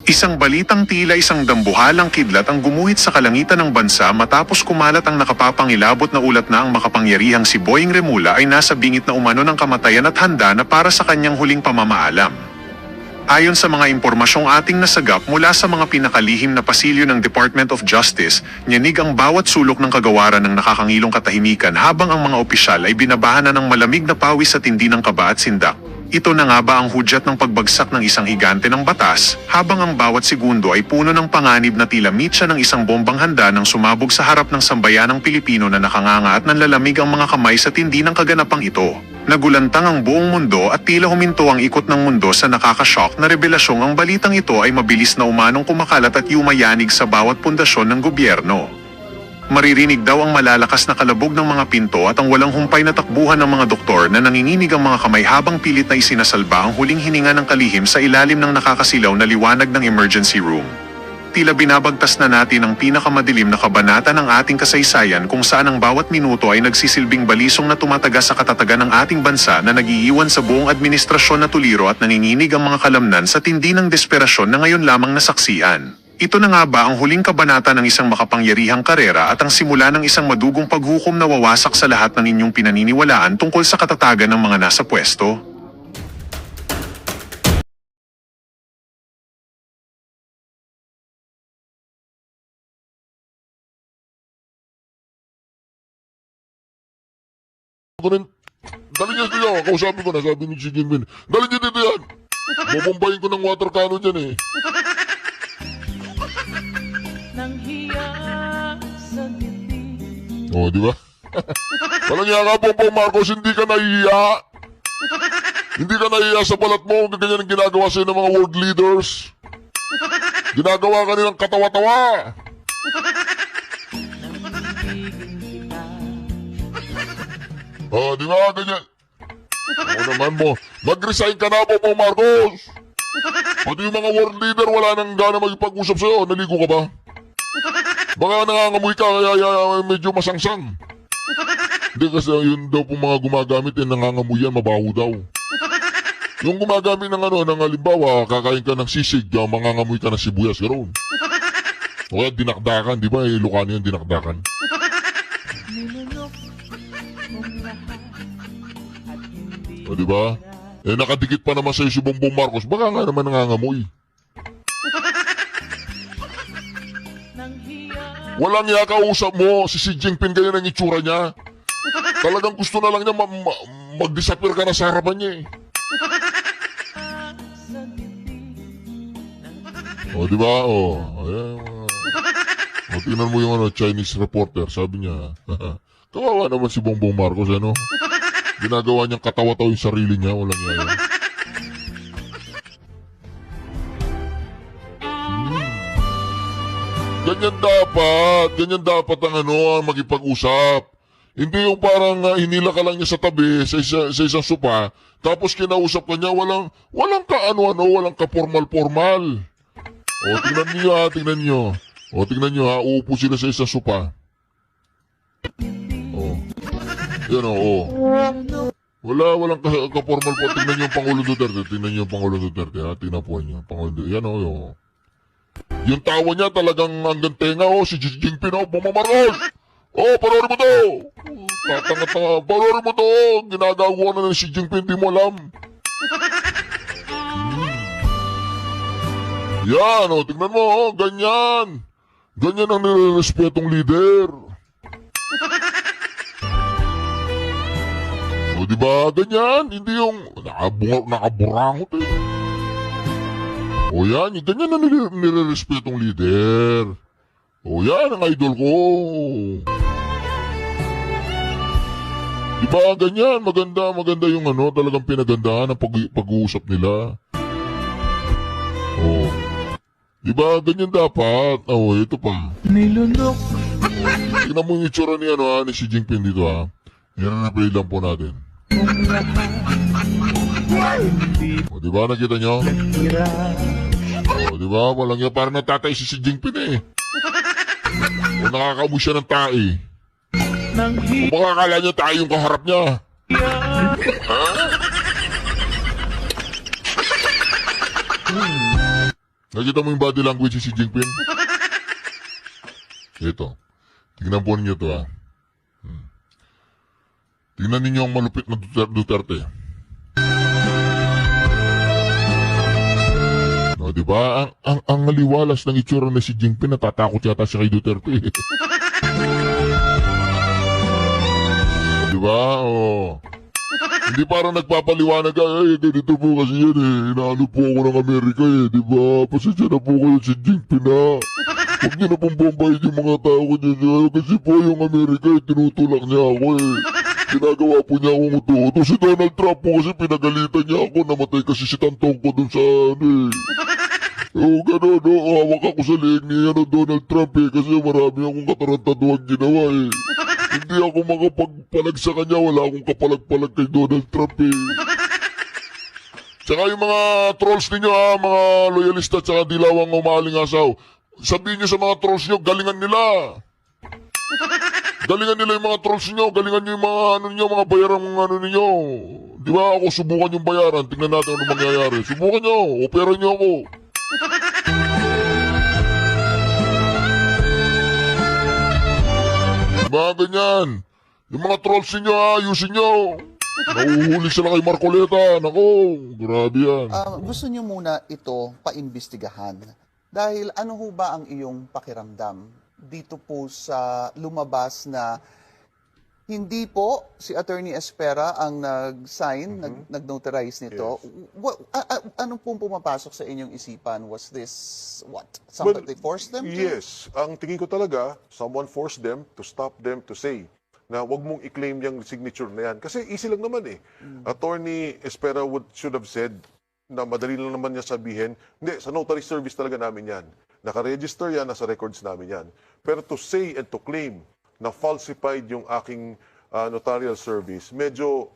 Isang balitang tila isang dambuhalang kidlat ang gumuhit sa kalangitan ng bansa matapos kumalat ang nakapapangilabot na ulat na ang makapangyarihang si Boying Remula ay nasa bingit na umano ng kamatayan at handa na para sa kanyang huling pamamaalam. Ayon sa mga impormasyong ating nasagap mula sa mga pinakalihim na pasilyo ng Department of Justice, nyanig ang bawat sulok ng kagawaran ng nakakangilong katahimikan habang ang mga opisyal ay binabahanan ng malamig na pawis sa tindi ng kaba at sindak. Ito na nga ba ang hudyat ng pagbagsak ng isang higante ng batas, habang ang bawat segundo ay puno ng panganib na tila mitsa ng isang bombang handa nang sumabog sa harap ng sambayanang Pilipino na nakanganga at nanlalamig ang mga kamay sa tindi ng kaganapang ito. Nagulantang ang buong mundo at tila huminto ang ikot ng mundo sa nakakashock na revelasyong ang balitang ito ay mabilis na umanong kumakalat at yumayanig sa bawat pundasyon ng gobyerno. Maririnig daw ang malalakas na kalabog ng mga pinto at ang walang humpay na takbuhan ng mga doktor na nanginginig ang mga kamay habang pilit na isinasalba ang huling hininga ng kalihim sa ilalim ng nakakasilaw na liwanag ng emergency room. Tila binabagtas na natin ang pinakamadilim na kabanata ng ating kasaysayan kung saan ang bawat minuto ay nagsisilbing balisong na tumataga sa katatagan ng ating bansa na nag-iiwan sa buong administrasyon na tuliro at nanginginig ang mga kalamnan sa tindi ng desperasyon na ngayon lamang nasaksihan. Ito na nga ba ang huling kabanata ng isang makapangyarihang karera at ang simula ng isang madugong paghukom na wawasak sa lahat ng inyong pinaniniwalaan tungkol sa katatagan ng mga nasa pwesto? Dali niya dito, kausapin ko na, sabi ni Xi Jinping. Dali niya dito yan. Bubombayin ko ng water cannon dyan eh. Oh, di ba? Walang iya ka, Bongbong Marcos, hindi ka nahihiya. Hindi ka nahihiya sa balat mo, ganyan ang ginagawa sa'yo ng mga world leaders. Ginagawa ka nilang katawa-tawa. Oh, di ba, ganyan. Oo naman mo, mag-resign ka na, Bongbong Marcos. Pati yung mga world leader, wala nang gana magpag-usap sa'yo. Naligo ka ba? Baka nangangamoy ka kaya medyo masangsang. Hindi kasi yun daw pong mga gumagamit nangangamoy yan, mabaho daw. Yung gumagamit ng ng halimbawa, kakain ka ng sisig, mangangamoy ka ng sibuyas, ganoon. O kaya dinakdakan, di ba? Ilocano yung dinakdakan. O di ba? Nakadikit pa naman sa'yo si Bongbong Marcos, baka nga naman nangangamoy. Walang iya kausap mo, si Xi Jinping ganyan ang itsura niya. Talagang gusto na lang niya mag-disappear ka na sa harapan niya eh. O, di ba? O, tingnan mo yung Chinese reporter, sabi niya, kawawa naman si Bongbong Marcos, ano? Ginagawa niyang katawa-tawa yung sarili niya, walang iya yun. Ganyan dapat ang magipag-usap. Hindi yung parang hinila ka lang niya sa tabi, sa isang sopa, tapos kinausap ka niya, walang walang ka-formal-formal. O, tingnan niyo. O, tingnan niyo ha, uupo sila sa isang sopa. O, yan o. Walang ka-formal po. Tingnan niyo yung Pangulo Duterte, ha, tingnan po niyo. Yan o. Yung tawa niya talagang hanggang tenga, si Xi Jinping, Bongbong Marcos! Panoorin mo to! Tatanga-tanga, panoorin mo to! Ginagawa na ng Xi Jinping, di mo alam. Yan, tingnan mo, ganyan. Ganyan ang nirerespetong leader. Diba, ganyan, hindi yung nakaburangot eh. O yan, ganyan na nire-respetong leader. O yan, ang idol ko. Diba, ganyan, maganda yung talagang pinagandahan ng pag-uusap nila. O, diba, ganyan dapat. O, ito pa. Nilunok. Tingnan mo yung itsura ni Xi Jinping dito ha. Yan ang na-play lang po natin. O, diba, nakita nyo? O, diba, walang yan, parang natatay si Xi Jinping eh. O, nakakamoy siya ng tae. O, baka akala niya tayo yung kaharap niya. Nakita mo yung body language ni Xi Jinping? Ito. Tingnan po ninyo to, ha. Tingnan ninyo ang malupit na Duterte. No, di ba? Ang aliwalas ng itsura na si Jinping, natatakot yata siya kay Duterte. Di ba? Oh. Hindi parang nagpapaliwanag ka, ganito po kasi yan eh. Inaano po ako ng Amerika eh, di ba? Pasensya na po kayo si Jinping na. Huwag niyo na pong bombayin yung mga tao ko dyan. Kasi po yung Amerika eh, tinutulak niya ako eh. Ginagawa po niya akong uto. Si Donald Trump po kasi pinagalitan niya ako. Namatay kasi si Tantong ko dun sa ano eh. Oo, gano'n, no? Hawak ako sa leeg ni Donald Trump eh. Kasi marami akong katarantaduhan ginawa eh. Hindi ako makapagpalag sa kanya. Wala akong kapalag-palag kay Donald Trump eh. Tsaka yung mga trolls ninyo ha, mga loyalista tsaka dilawang umaling-asaw. Sabihin nyo sa mga trolls nyo, galingan nila. Galingan nila yung mga trolls nyo, galingan nyo yung mga ano nyo, mga bayarang ano ninyo. Di ba ako subukan yung bayaran, tingnan natin ano mangyayari. Subukan nyo, opera nyo ako. Mga ganyan. Yung mga trolls ninyo ha, ayusin nyo. Nahuhuli sila kay Marcoleta. Nako, grabe yan. Gusto niyo muna ito paimbestigahan. Dahil ano ho ba ang iyong pakiramdam dito po sa lumabas na hindi po si Attorney Espera ang nag-sign, nag-notarize nito? Ano pong pumapasok sa inyong isipan? Was this, what? Somebody forced them to? Yes. Ang tingin ko talaga, someone forced them to stop them to say na wag mong i-claim yung signature na yan. Kasi easy lang naman eh. Attorney Espera should have said na madali lang naman niya sabihin, hindi, sa notary service talaga namin yan. Nakaregister yan, nasa records namin yan. Pero to say and to claim na falsified yung aking notarial service, medyo,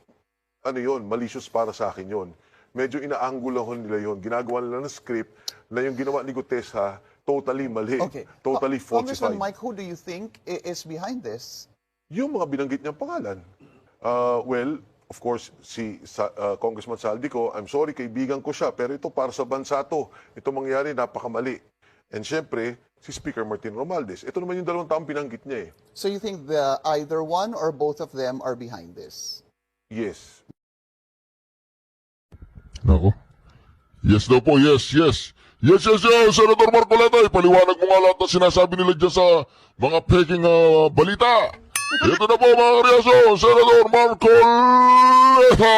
ano yun, malicious para sa akin yun. Medyo inaanggulahon nila yun. Ginagawa nila ng script na yung ginawa ni Gutesa, totally mali. Okay. Totally Congressman falsified. Mike, who do you think is behind this? Yung mga binanggit niyang pangalan. Well, of course, si Congressman Saldico, I'm sorry, kaibigan ko siya, pero ito para sa bansa to. Ito mangyari, napakamali. And syempre, si Speaker Martin Romualdez. Ito naman yung dalawang taong binanggit niya eh. So you think either one or both of them are behind this? Yes. Nako. Yes daw po, yes. Yes, Senator Marcoleta, ipaliwanag mo nga lahat na sinasabi nila dyan sa mga peking balita. Ito na po mga karyaso, Senator Marcoleta!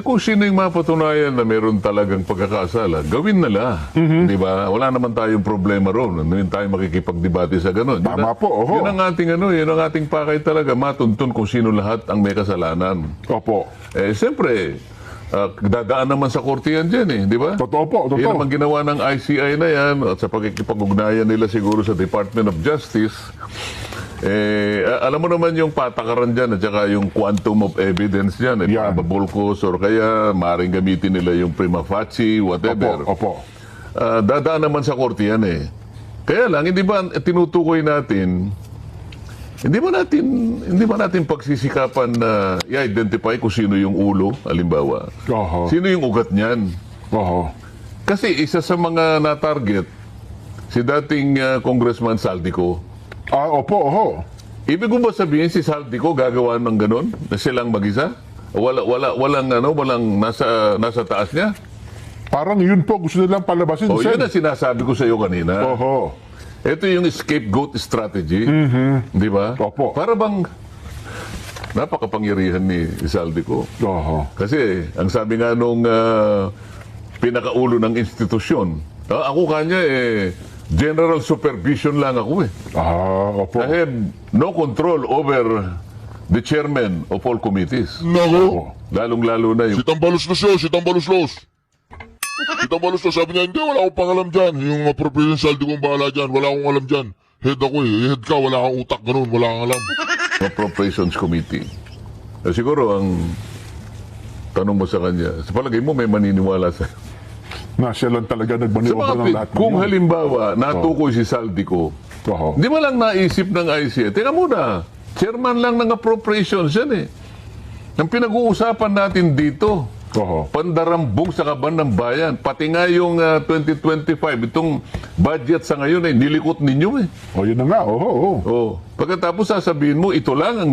Kung sino yung mapatunayan na meron talagang pagkakasala, gawin nila. Di ba? Wala naman tayong problema ron. Ano yun tayo makikipagdebate sa ganun. Tama po, oho. Yun ang ating pakay talaga, matuntun kung sino lahat ang may kasalanan. Opo. Siyempre, dadaan naman sa korte yan dyan eh, di ba? Totoo po, totoo. Yan naman ginawa ng ICI na yan at sa pagkikipag-ugnayan nila siguro sa Department of Justice. Alam mo naman yung patakaran dyan at saka yung quantum of evidence dyan. Yan. Probable cause or kaya maaaring gamitin nila yung prima facie, whatever. Opo. Dadaan naman sa korte yan eh. Kaya lang, hindi ba tinutukoy natin, hindi ba natin pagsisikapan na i-identify kung sino yung ulo, halimbawa. Oho. Sino yung ugat niyan? Oho. Kasi isa sa mga na-target, si dating Congressman Saldico. Opo, oho. Ibig ko ba sabihin si Saldico gagawa ng ganun? Na silang mag-isa? Walang nasa taas niya? Parang yun po, gusto nilang palabasin. O Sen. yun ang sinasabi ko sa iyo kanina. Oho. Ito yung scapegoat strategy. Di ba? Opo. Para bang napakapangyarihan ni Saldico. Oho. Kasi ang sabi nga nung pinakaulo ng institusyon, ako kanya general supervision lang ako eh. Opo. I have no control over the chairman of all committees. Nako. Lalong-lalo na yung... Si Tambaluslos yun, si Tambaluslos. Si Tambaluslos, sabi niya, hindi, wala akong pangalam dyan. Yung appropriation saldi kong bahala dyan, wala akong alam dyan. Head ako eh. Head ka, wala kang utak ganun, wala kang alam. Appropriations Committee. Siguro ang tanong mo sa kanya, sa palagay mo may maniniwala sa... Na siya lang talaga Sa nagmaniobra ng lahat. kung halimbawa natukoy si Saldico, Oho. di ba lang naisip ng ICI? Teka muna, chairman lang ng appropriations yan eh. Ang pinag-uusapan natin dito, Oho. Pandarambong sa kaban ng bayan. Pati nga yung 2025, itong budget sa ngayon ay nilikot ninyo eh. O, yun na nga. Oo. Oh, pagkatapos sasabihin mo, ito lang,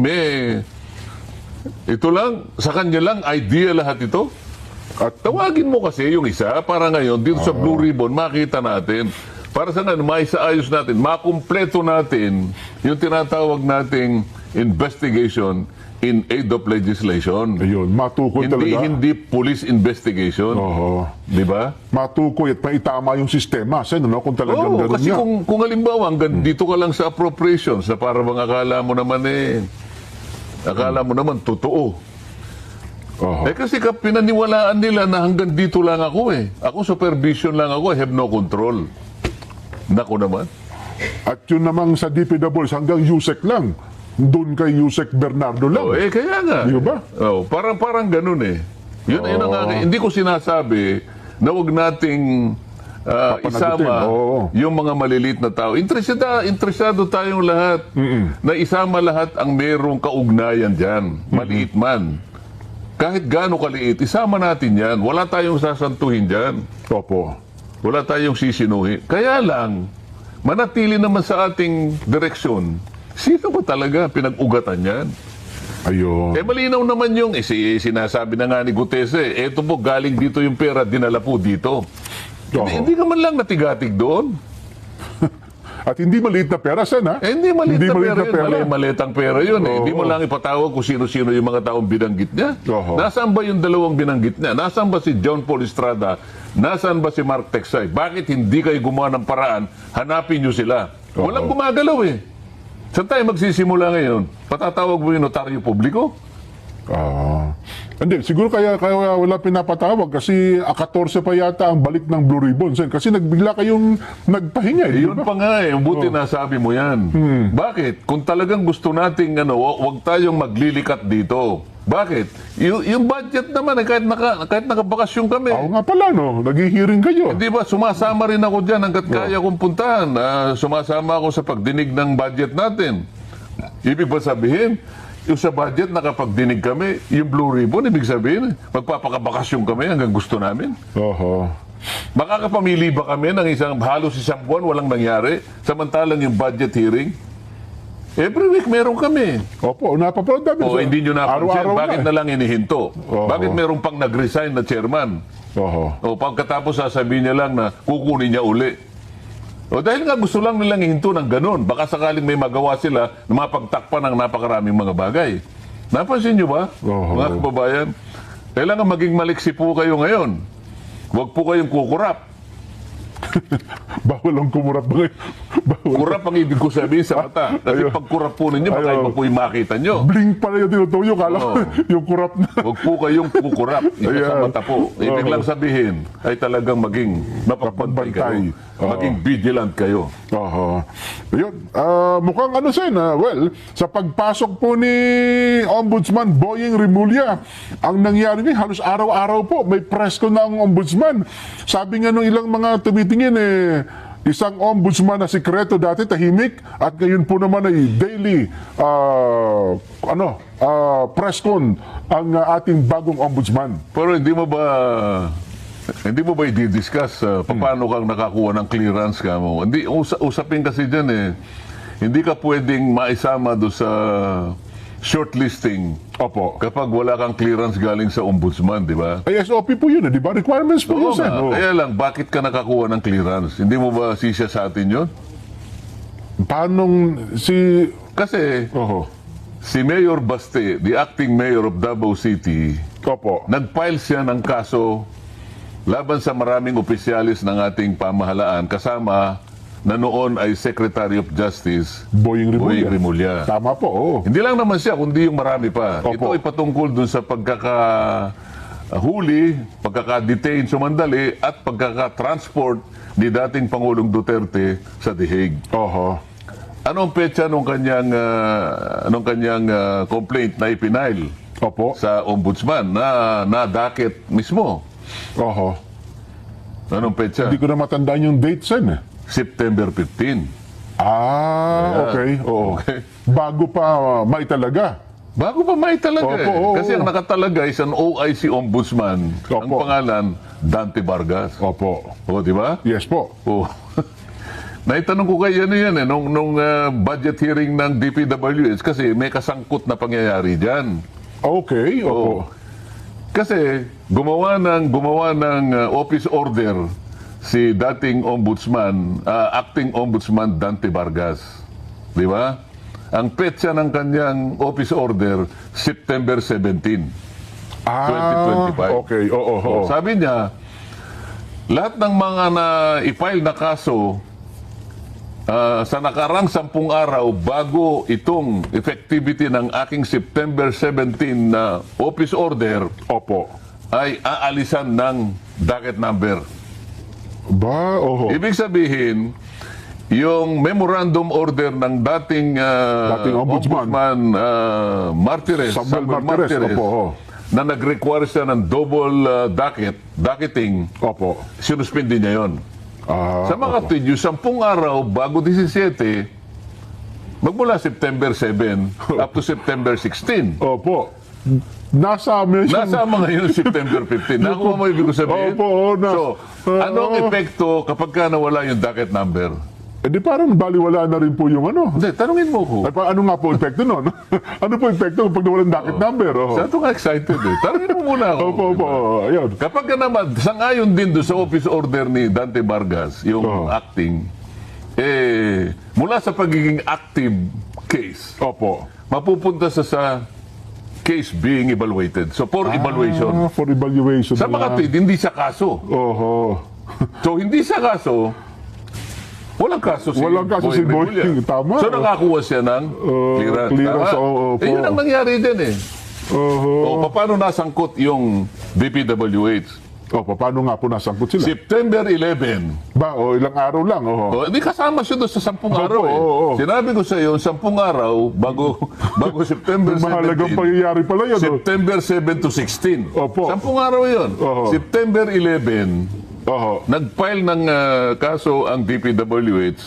sa kanya lang, idea lahat ito. At tawagin mo kasi yung isa, para ngayon, dito sa Blue Ribbon, makita natin. Para sa ngayon, maisaayos natin, makumpleto natin yung tinatawag nating investigation in aid of legislation. Ayun, matukoy talaga. Hindi police investigation. Oo. Di ba? Matukoy at maitama yung sistema. Sen, no? Kung talagang Oo, ganun kasi nga. kung halimbawa, hanggang dito ka lang sa appropriations, na para bang akala mo naman totoo. Oho. Kasi pinaniwalaan nila na hanggang dito lang ako eh. Ako supervision lang ako, I have no control. Nako naman. At yun namang sa DPWs hanggang USEC lang. Doon kay USEC Bernardo lang. Kaya nga. Di ba? Parang ganun eh. Yun hindi ko sinasabi na wag nating Papanagutin, isama oo. yung mga maliliit na tao. Interesado tayong lahat na isama lahat ang merong kaugnayan dyan. Maliit man. Kahit gaano kaliit, isama natin yan. Wala tayong sasantuhin dyan. Opo. Wala tayong sisinuhin. Kaya lang, manatili naman sa ating direksyon. Sino ba talaga pinag-ugatan yan? Ayun. Malinaw naman yung sinasabi na nga ni Gutese, eto po, galing dito yung pera, dinala po dito. Oo. Hindi ka man lang natigatig doon. At hindi maliit na pera, Sen, ha? Hindi maliit na maliit pera yun. Malitang pera yun. Oo. Hindi mo lang ipatawag kung sino-sino yung mga taong binanggit niya. Oo. Nasaan ba yung dalawang binanggit niya? Nasaan ba si John Paul Estrada? Nasaan ba si Mark Texay? Bakit hindi kayo gumawa ng paraan? Hanapin niyo sila. Oo. Walang gumagalaw eh. Saan tayo magsisimula ngayon? Patatawag mo yung notaryo publiko? Hindi, siguro kaya wala pinapatawag kasi 14 pa yata ang balik ng Blue Ribbon, Sen. Kasi nagbigla kayong nagpahinga. Di Yun ba? pa nga eh, buti nasabi mo yan. Bakit? Kung talagang gusto nating wag tayong maglilikat dito. Bakit? Yung budget naman, kahit nakabakasyon kami. Oo nga pala, no? Naghihiring kayo. Di ba, sumasama rin ako dyan hanggat kaya kong puntahan. Sumasama ako sa pagdinig ng budget natin. Ibig ba sabihin, yung sa budget nakapagdinig kami, yung Blue Ribbon, ibig sabihin, magpapakabakasyon kami hanggang gusto namin. Oho. Makakapamili ba kami ng halos isang buwan, walang nangyari, samantalang yung budget hearing? Every week meron kami. Opo, napapanood namin. O hindi nyo napansin, Araw-araw bakit na na lang inihinto? Oo. Bakit meron pang nag-resign na chairman? Oho. O pagkatapos sasabihin niya lang na kukunin niya uli. O dahil nga gusto lang nilang ihinto ng ganun, baka sakaling may magawa sila na mapagtakpan ng napakaraming mga bagay. Napansin niyo ba, Oo. mga kababayan? Kailangan maging maliksi po kayo ngayon. Huwag po kayong kukurap. Bawal ang kumurap ba kayo? Bawal. Kurap ang ibig ko sabihin sa mata. Kasi Ayun. pag kurap po ninyo, baka Ayun. iba po yung makita nyo. Blink pala yung tinutuyo. Kala ko Oo. yung kurap na. Huwag po kayong kukurap. Ito sa Ayan. mata po. Ibig Oo. lang sabihin ay talagang maging mapagbantay kayo. Oo. Maging vigilant kayo. Oho. Ayun. Mukhang ano, Sen, well, sa pagpasok po ni Ombudsman Boying Rimulya, ang nangyari ni halos araw-araw po, may press ko na ang Ombudsman. Sabi nga nung ilang mga tumitingin, isang Ombudsman na sikreto dati, tahimik, at ngayon po naman ay daily press con ang ating bagong Ombudsman. Pero hindi mo ba i-discuss paano kang nakakuha ng clearance ka mo? Hindi, usapin kasi dyan hindi ka pwedeng maisama do sa shortlisting Opo. kapag wala kang clearance galing sa ombudsman, di ba? Ay, SOP po yun, di ba? Requirements po Oo yun, Sen. nga. Oo. Kaya lang, bakit ka nakakuha ng clearance? Hindi mo ba sisya sa atin yun? Paano si... Kasi Oho. si Mayor Baste, the acting mayor of Davao City, Opo. nag-file siya ng kaso laban sa maraming opisyalis ng ating pamahalaan kasama na noon ay Secretary of Justice Boying Boying Rimulya. Rimulya. Tama po, oo. Hindi lang naman siya, kundi yung marami pa. Opo. Ito ay patungkol dun sa pagkakahuli, pagkaka-detain sumandali, at pagkaka-transport ni dating Pangulong Duterte sa The Hague. Oho. Anong petsa nung kanyang complaint na ipinail Opo. sa ombudsman na nadakit mismo? Oho. Anong petsa? Hindi ko na matandaan yung date, Sen. September 15. Okay. Oo. Okay. Bago pa maitalaga. Bago pa may talaga Opo, eh. oo. Kasi ang nakatalagay sa OIC Ombudsman, ang Opo. pangalan, Dante Vargas. Opo. O, di ba? Yes po. Oh. Naitanong ko kay ano yan eh, nung budget hearing ng DPWH kasi may kasangkot na pangyayari dyan. Okay, Oh. opo. Kasi gumawa ng office order si dating ombudsman, acting ombudsman Dante Vargas. Di ba? Ang petsa ng kanyang office order, September 17. 2025. Okay, oo. Oh, sabi niya, lahat ng mga na-file na kaso sa nakarang 10 araw bago itong effectivity ng aking September 17 na office order Opo. ay aalisan ng docket number. Ba, oho. Ibig sabihin, yung memorandum order ng dating, Dating ombudsman. Martires, Samuel Martires, opo, oho. na nag-require siya ng double docketing, Opo. sinuspindi niya yon. Sa mga tweet, yung 10 araw bago 17, magmula September 7 up to September 16. Opo. Nasama siya. Nasama ngayon September 15. Nakuha mo ibig ko sabihin? Opo, oo, So, anong epekto kapag ka nawala yung docket number? Eh di parang baliwala na rin po yung ano. Hindi, tanungin mo ko. Ay, ano nga po epekto nun? Ano po epekto pag nawalan docket number? Oh. Sa ito nga excited eh. Tanungin mo muna ako. Opo, opo. Ayun. Kapag ka naman, sangayon din doon sa office order ni Dante Vargas, yung Oo. acting, mula sa pagiging active case, Opo. mapupunta sa case being evaluated. So, for evaluation. For evaluation. Sa mga tweet, hindi siya kaso. Oho. So, hindi siya kaso, walang kaso si Walang kaso si Remulla. Boying. Tama. So, nakakuha siya ng clearance. clearance, Tama? oo, opo. Yun ang nangyari din eh. Oho. O, paano nasangkot yung DPWH? Opo, paano nga po nasangkot sila? September 11. Ba, ilang araw lang. Oho. O, hindi kasama siya doon sa 10 araw eh. oo. Sinabi ko sa iyo, 10 araw bago September 17. Mahalagang pangyayari pala yun. Oh. September 7 to 16. Opo. 10 araw yun. Oo. September 11, Oho. nag-file ng kaso ang DPWH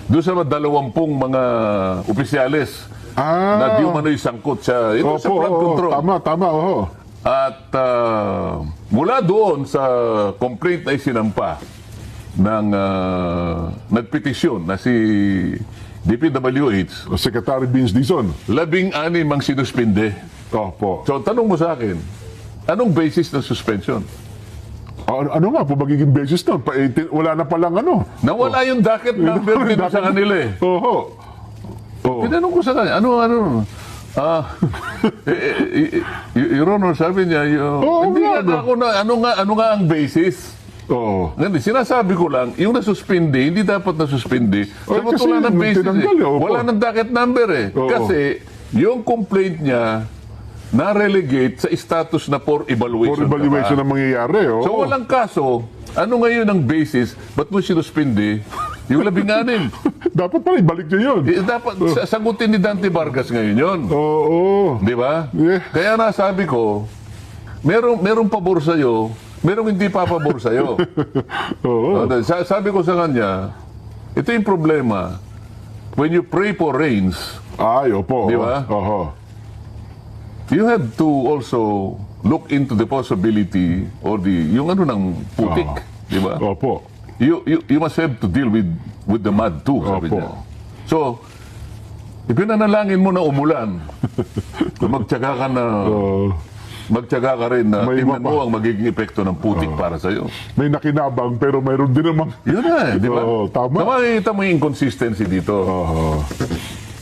doon sa 20 mga opisyalis na di umano'y sangkot sa, ito sa flood control. Tama, oho. At mula doon sa complaint na isinampa ng nagpetisyon na si DPWH, Secretary Vince Dizon. 16 ang sinuspinde. Opo. So tanong mo sa akin, anong basis ng suspension? Ano nga po magiging basis nun? Wala na palang ano. Nawala yung docket number dito sa kanila eh. Oho. Oo. Tinanong ko sa kanya, ano? Your Honor, sabi niya, hindi nga, nga ako na, ano nga ang basis? Oo. Hindi, sinasabi ko lang, yung nasuspindi, hindi dapat nasuspindi. Sabi kasi wala ng basis tinanggal, eh. opo. Wala ng docket number eh. Oo. Kasi yung complaint niya na-relegate sa status na for evaluation. For evaluation na mangyayari. Oo. So walang kaso, ano ngayon ang basis, ba't mo sinuspindi yung 16? Dapat pala ibalik niya yun. Dapat sagutin ni Dante Vargas ngayon yun. Oo. Di ba? Yeah. Kaya nasabi ko, merong pabor sa'yo, merong hindi pa pabor sa'yo. Oo. Sabi ko sa kanya, ito yung problema. When you pray for rains, Ay, opo. Di ba? Oho. you have to also look into the possibility or yung ano ng putik. Di ba? Opo. You must have to deal with the mud too, sabi Opo. niya. So, ipinanalangin mo na umulan. Magtyaga ka na... Magtyaga ka rin na May tingnan iba pa. mo ang magiging epekto ng putik para sa'yo. May nakinabang pero mayroon din namang... Yun na eh, di ba? Oo, tama. Makikita mo yung inconsistency dito. Oho.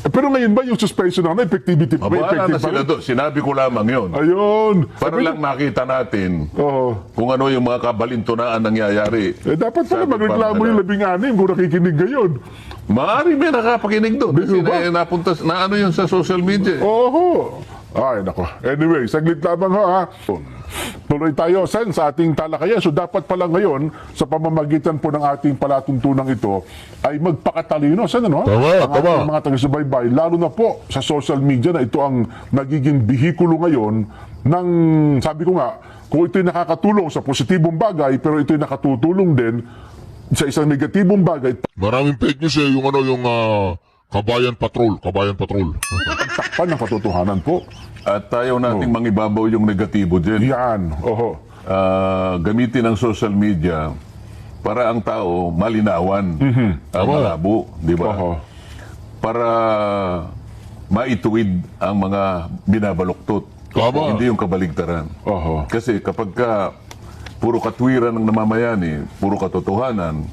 Pero ngayon ba yung suspension na effectivity ba? Bahala na Effective sila ba? doon. Sinabi ko lamang yun. Ayun. Para lang makita natin Oo. kung ano yung mga kabalintunaan nangyayari. Dapat pala Sabi magreklamo pa, yung 16 kung nakikinig ngayon. Maaari may nakapakinig doon. Kasi Di ba? napunta, na ano yun sa social media. Oho. Ay, nako. Anyway, saglit lamang ho ha. Tuloy tayo, Sen, sa ating talakayan. So dapat pala ngayon, sa pamamagitan po ng ating palatuntunang ito, ay magpakatalino, Sen, ano? Tama, Ang ating tama. mga taga-subaybay, lalo na po sa social media na ito ang nagiging bihikulo ngayon ng, sabi ko nga, kung ito'y nakakatulong sa positibong bagay, pero ito'y nakatutulong din sa isang negatibong bagay. Maraming fake news eh, yung Kabayan Patrol. takpan ng katotohanan po. At tayo nating mangibabaw yung negatibo dyan. Yan, oho. Gamitin ang social media para ang tao malinawan, malabo, di ba? Oho. Para maituwid ang mga binabaluktot. Tama. Hindi yung kabaligtaran. Oho. Kasi kapag ka puro katwiran ng namamayani, puro katotohanan,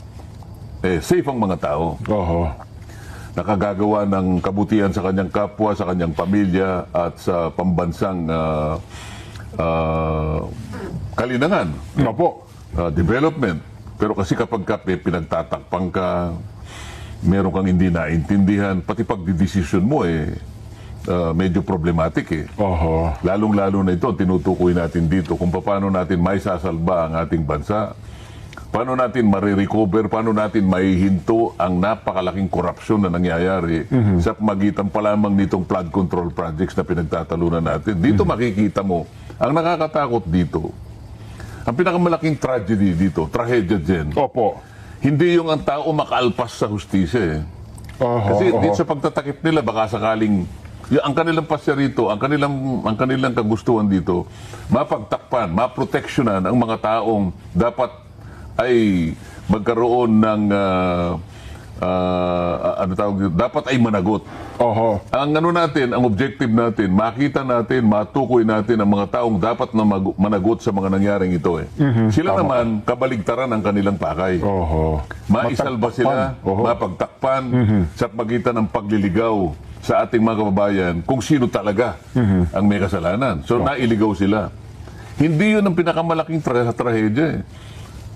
safe ang mga tao. Oho. Nakagagawa ng kabutihan sa kanyang kapwa, sa kanyang pamilya, at sa pambansang kalinangan, Opo. development. Pero kasi kapag ka pinagtatakpang ka, meron kang hindi naintindihan, pati pagdidesisyon mo medyo problematic Oho. Lalong-lalo na ito, tinutukoy natin dito kung paano natin may sasalba ang ating bansa. Paano natin marirecover, paano natin maihinto ang napakalaking korupsyon na nangyayari sa magitan pa lamang nitong flood control projects na pinagtatalunan natin. Dito makikita mo, ang nakakatakot dito, ang pinakamalaking tragedy dito, trahedya dyan, Opo. hindi yung ang tao makaalpas sa hustisya Oho. Kasi oho. dito sa pagtatakip nila, baka sakaling ang kanilang pasya rito, ang kanilang kagustuhan dito, mapagtakpan, maproteksyonan ang mga taong dapat ay magkaroon ng ano tawag dito, dapat ay managot. Oho. Ang ano natin, ang objective natin, makita natin, matukoy natin ang mga taong dapat na managot sa mga nangyaring ito Sila naman, kabaligtaran ang kanilang pakay. Oho. Maisalba sila, Matagtakpan. Oho. mapagtakpan sa pagitan ng pagliligaw sa ating mga kababayan kung sino talaga ang may kasalanan. So, nailigaw sila. Hindi yun ang pinakamalaking trahedya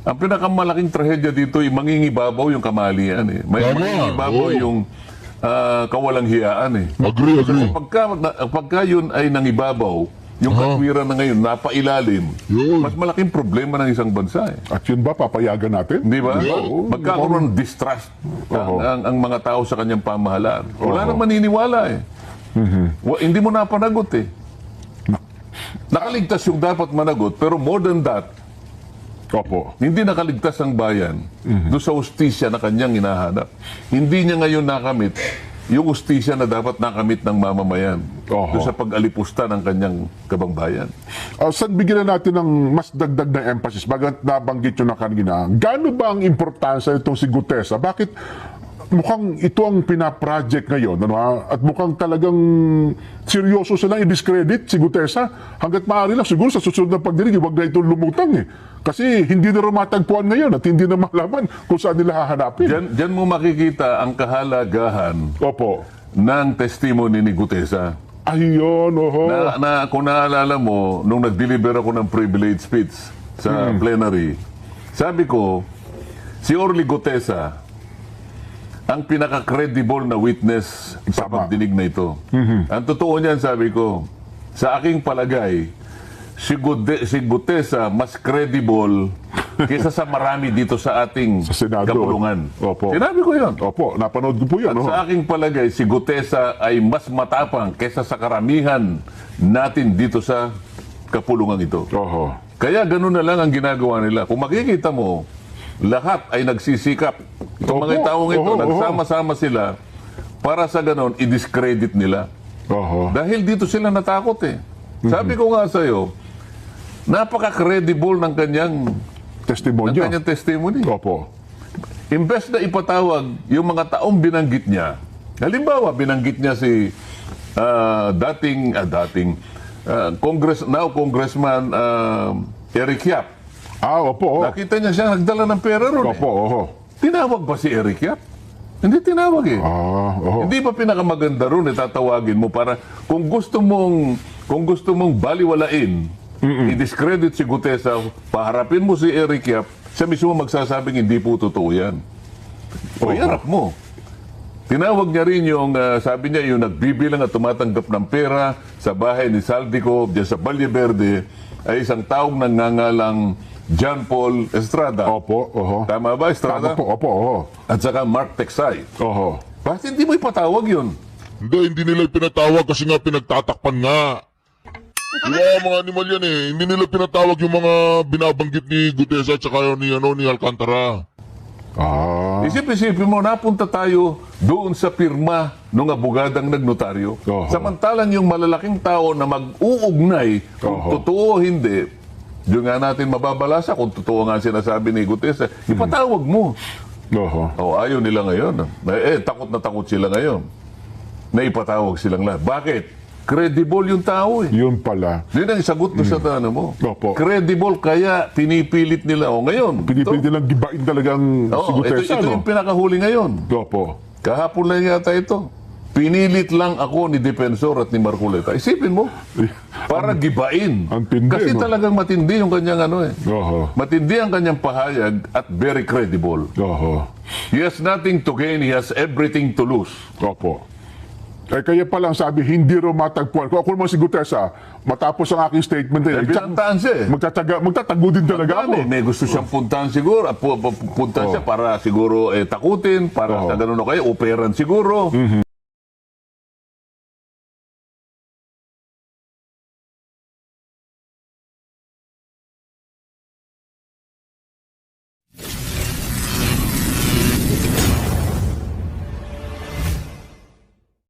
Ang pinakamalaking trahedya dito ay mangingibabaw yung kamalian May Tama. mangingibabaw Oo. yung kawalang hiyaan Agree. Pagka yun ay nangibabaw, yung katwiran na ngayon, napailalim, Yun. mas malaking problema ng isang bansa At yun ba, papayagan natin? Di ba? Oo. Magkakaroon ng distrust Oo. ang mga tao sa kanyang pamahalaan. Wala nang maniniwala hindi mo napanagot Nakaligtas yung dapat managot, pero more than that, Opo. hindi nakaligtas ang bayan doon sa hustisya na kanyang hinahanap. Hindi niya ngayon nakamit yung hustisya na dapat nakamit ng mamamayan Oho. doon sa pag-alipusta ng kanyang kabangbayan. Saan bigyan na natin ng mas dagdag na emphasis? Bagat nabanggit nyo na kanina, gaano ba ang importansya itong si Gutesa? Bakit mukhang ito ang pinaproject ngayon, ano, at mukhang talagang seryoso silang i-discredit si Gutesa. Hanggat maaari lang, siguro sa susunod na pagdinig, huwag na itong lumutang Kasi hindi na matagpuan ngayon at hindi na malaman kung saan nila hahanapin. Diyan mo makikita ang kahalagahan Opo. ng testimony ni Gutesa. Ayun, oho. Kung naalala mo, nung nag-deliver ako ng privilege speech sa plenary, sabi ko, si Orly Gutesa, ang pinaka-credible na witness sa Tama. pagdinig na ito. Ang totoo niyan, sabi ko, sa aking palagay, si Gutesa mas credible kaysa sa marami dito sa ating Sa Senado. kapulungan. Opo. Sinabi ko yun. Opo, napanood ko po yun. At oho. sa aking palagay, si Gutesa ay mas matapang kaysa sa karamihan natin dito sa kapulungan ito. Oho. Kaya ganun na lang ang ginagawa nila. Kung makikita mo, lahat ay nagsisikap. Itong Opo, mga taong ito, oho, nagsama-sama sila para sa ganon, i-discredit nila. Oho. Dahil dito sila natakot Sabi ko nga sa'yo, napaka-credible ng kanyang Testimonya. testimony. Opo. Imbes na ipatawag yung mga taong binanggit niya, halimbawa, binanggit niya si Congressman Eric Yap. Opo. Nakita niya siya nagdala ng pera ron Opo, oho. Tinawag ba si Eric Yap? Hindi tinawag Oho. Hindi ba pinakamaganda ron tatawagin mo para kung gusto mong baliwalain, i-discredit si Gutesa, paharapin mo si Eric Yap, siya mismo magsasabing hindi po totoo yan. O iharap mo. Tinawag niya rin yung, sabi niya, yung nagbibilang at tumatanggap ng pera sa bahay ni Saldico, diyan sa Valle Verde, ay isang taong nangangalang John Paul Estrada. Opo, oho. Tama ba, Estrada? Tama po, opo, oho. At saka Mark Texay. Oho. Bakit hindi mo ipatawag yun? Hindi nila pinatawag kasi nga pinagtatakpan nga. Mga animal yan Hindi nila pinatawag yung mga binabanggit ni Gutesa at saka ni Alcantara. Isip-isipin mo, napunta tayo doon sa pirma ng abogadang nagnotaryo. Oho. Samantalang yung malalaking tao na mag-uugnay kung Oho. totoo o hindi, doon nga natin mababalasa kung totoo nga sinasabi ni Gutierrez, ipatawag mo. Oho. Ayaw nila ngayon. Takot na takot sila ngayon. Na ipatawag silang lahat. Bakit? Credible yung tao eh. Yun pala. Yun ang sagot mo sa tanong mo. Opo. Credible, kaya pinipilit nila. Ngayon. Pinipilit nilang gibain talagang si Gutierrez. ito yung pinakahuli ngayon. Opo. Kahapon lang yata ito. Pinilit lang ako ni Defensor at ni Marcoleta. Isipin mo, para gibain. ang tindi, Kasi no? talagang matindi yung kanyang Oho. Matindi ang kanyang pahayag at very credible. Oho. He has nothing to gain, he has everything to lose. Opo. Kaya pa lang sabi, hindi raw matagpuan. Kung ako naman si Gutierrez, matapos ang aking statement, Pinantaan siya eh. magtatago din talaga ako. May gusto siyang puntahan siguro. Puntahan siya para siguro takutin, para sa ganun o kaya, operan siguro.